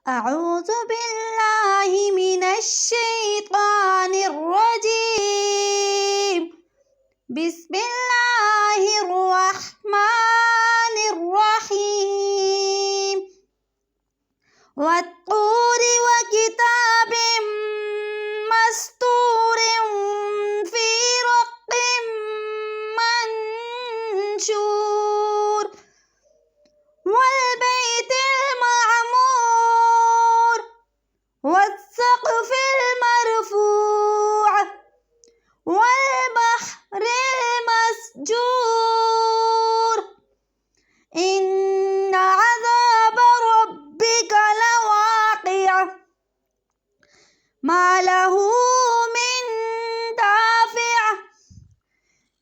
أعوذ بالله من الشيطان الرجيم. بسم الله الرحمن الرحيم. والطور وكتاب مسطور في رق منشور والبيت المعمور والسقف المرفوع والبحر المسجور. إن عذاب ربك لواقع ما له من دافع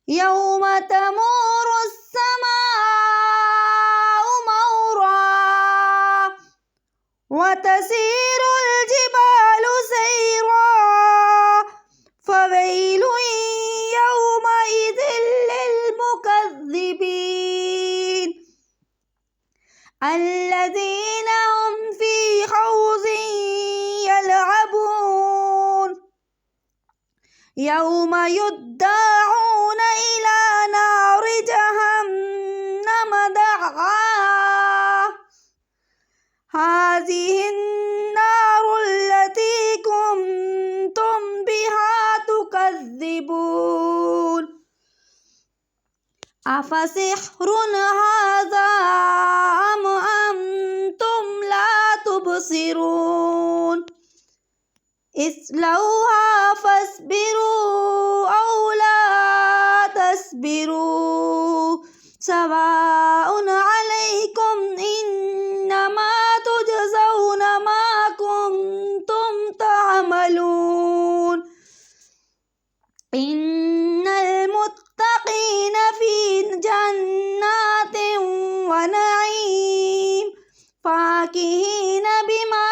يوم تمور السماء مورا وتسير الجبال سيرا فويل يومئذ للمكذبين الذين هم في خوض يلعبون يوم يدعون إلى نار جهنم دعا هذه النار التي كنتم بها تكذبون. أفسحر هذا أم أنتم لا تبصرون. اصلوها فاصبروا أو لا تصبروا سواء عليكم إنما تجزون ما كنتم تعملون. إن المتقين في جنات ونعيم فاكهين بما